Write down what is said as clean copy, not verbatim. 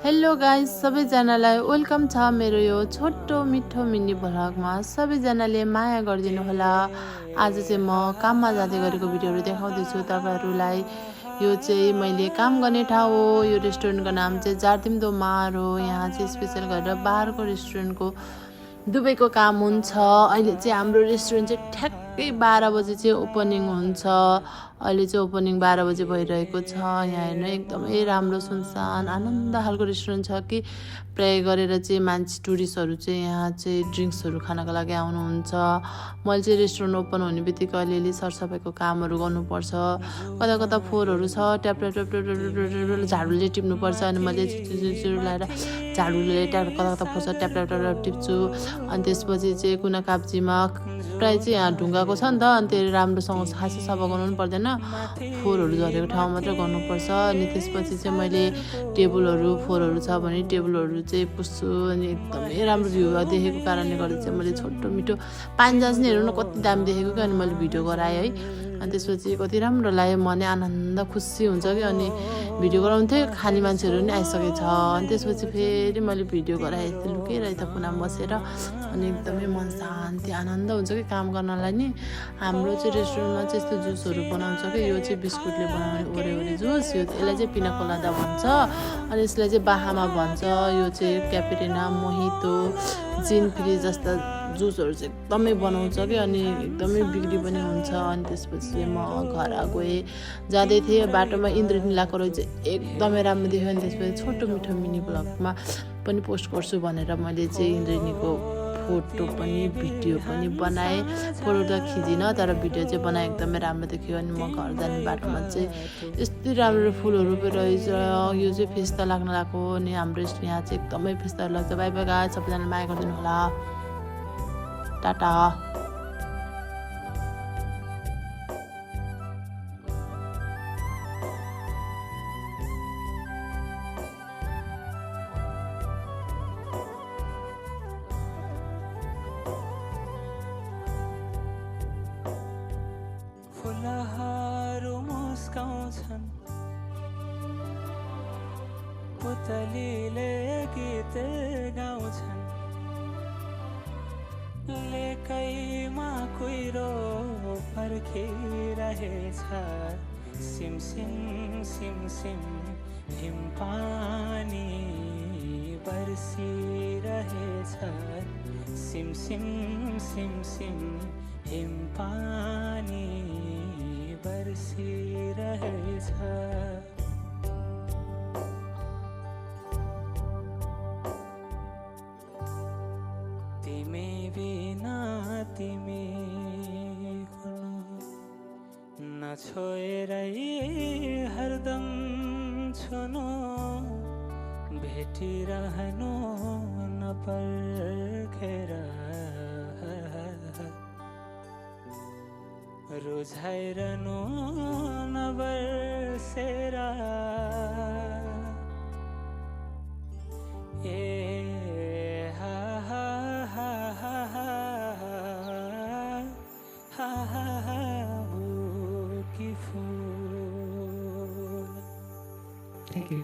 Hello guys, सबैजनालाई welcome छ मेरो यो छोटो मिठो मिनी भ्लगमा। सबैजनाले माया गरिदिनु होला। आज चाहिँ म काममा जाँदै गरेको भिडियोहरू देखाउँदैछु तपाईहरुलाई। यो चाहिँ मैले काम गर्ने ठाउँ हो। यो रेस्टुरेन्टको नाम चाहिँ जार्दिमदो मार हो। यहाँ चाहिँ स्पेशल गरेर बाहिरको रेस्टुरेन्टको दुबईको काम हुन्छ। अहिले चाहिँ हाम्रो रेस्टुरेन्ट चाहिँ ठ्याक्कै 12 बजे चाहिँ ओपनिङ हुन्छ। अहिले चाहिँ ओपनिङ 12 बजे भइरहेको छ। यहाँ हेर्नु एकदमै राम्रो सुनसान आनन्द खालको रेस्टुरेन्ट छ कि प्राय गरेर चाहिँ मान्छे टुरिस्टहरू चाहिँ यहाँ चाहिँ ड्रिङ्क्सहरू खानको लागि आउनुहुन्छ। मैले चाहिँ रेस्टुरेन्ट ओपन हुने बित्तिकै अलिअलि सरसफाइको कामहरू गर्नुपर्छ। कता कता फोहोरहरू छ, ट्याप ट्याप ट्याप ट्याप झाडुले टिप्नुपर्छ। अनि मैले चिरु लगाएर झाडुले कता कता फोर्छ ट्याप ट्याप ट्याप टिप्छु। अनि त्यसपछि चाहिँ कुना काप्चीमा प्रायः चाहिँ यहाँ ढुङ्गाको छ नि त, अनि त्यो राम्रोसँग खासै सफा गर्नु पनि पर्दैन, फोहोरहरू झरेको ठाउँ मात्रै गर्नुपर्छ। अनि त्यसपछि चाहिँ मैले टेबलहरू फोहोरहरू छ भने टेबलहरू चाहिँ पुस्छु। अनि एकदमै राम्रो भ्यू देखेको कारणले गर्दा चाहिँ मैले छोटो मिठो पानी जाँच नै हेर्नु न कति दामी देखेको कि। अनि मैले भिडियो गराएँ है। अनि त्यसपछि कति राम्रो लाग्यो, मनै आनन्द खुसी हुन्छ कि। अनि भिडियो गराउनु थियो, खाने मान्छेहरू पनि आइसकेछ। अनि त्यसपछि फेरि मैले भिडियो गराएँ लुकेर यता कुनामा बसेर। अनि एकदमै मन शान्ति आनन्द हुन्छ कि काम गर्नलाई नि। हाम्रो चाहिँ रेस्टुरेन्टमा चाहिँ यस्तो जुसहरू बनाउँछ कि, यो चाहिँ बिस्कुटले बनाउने ओरे जुस, यसलाई चाहिँ पिना कोलादा भन्छ। अनि यसलाई चाहिँ बाहामा भन्छ। यो चाहिँ क्यापेरिना, मोहितो, जिन फ्री जस्ता जुसहरू चाहिँ एकदमै बनाउँछ कि। अनि एकदमै बिक्री पनि हुन्छ। अनि त्यसपछि म घर गएँ, जाँदै थिएँ बाटोमा इन्द्रनीलाको रहेछ एकदमै राम्रो देख्यो। अनि त्यसपछि छोटो मिठो मिनी ब्लगमा पनि पोस्ट गर्छु भनेर मैले चाहिँ इन्द्रनीको फोटो पनि भिडियो पनि बनाएँ। फोटो त खिचिनँ तर भिडियो चाहिँ बनाएँ, एकदमै राम्रो देखियो। अनि म घर जाने बाटोमा चाहिँ यस्तै राम्रो फुलहरू रहेछ। यो चाहिँ फेस्ता लाग्न लागेको। अनि हाम्रो यहाँ चाहिँ एकदमै फेस्ताहरू लाग्छ। बाई बाई गाइस, सबैजनाले माया गरिदिनु होला। टाटा। फुलहरू मुस्काउँछन्, पुतलीले गीत गाउँछन्, लेकैमा कुहिरो पर्खिरहेछ। सिमसिम सिमसिम हिमपानी बर्सिरहेछ। सिमसिम सिमसिम हिमपानी बर्सिरहेछ। तिमी बिना तिमी हुनु नछोएरै हरदम छुनु, भेटिरहनु नपर्खेर, रुझाइरहनु नबर्सेर। ए हा हा हा हा हा हा हा की फूल। Thank you.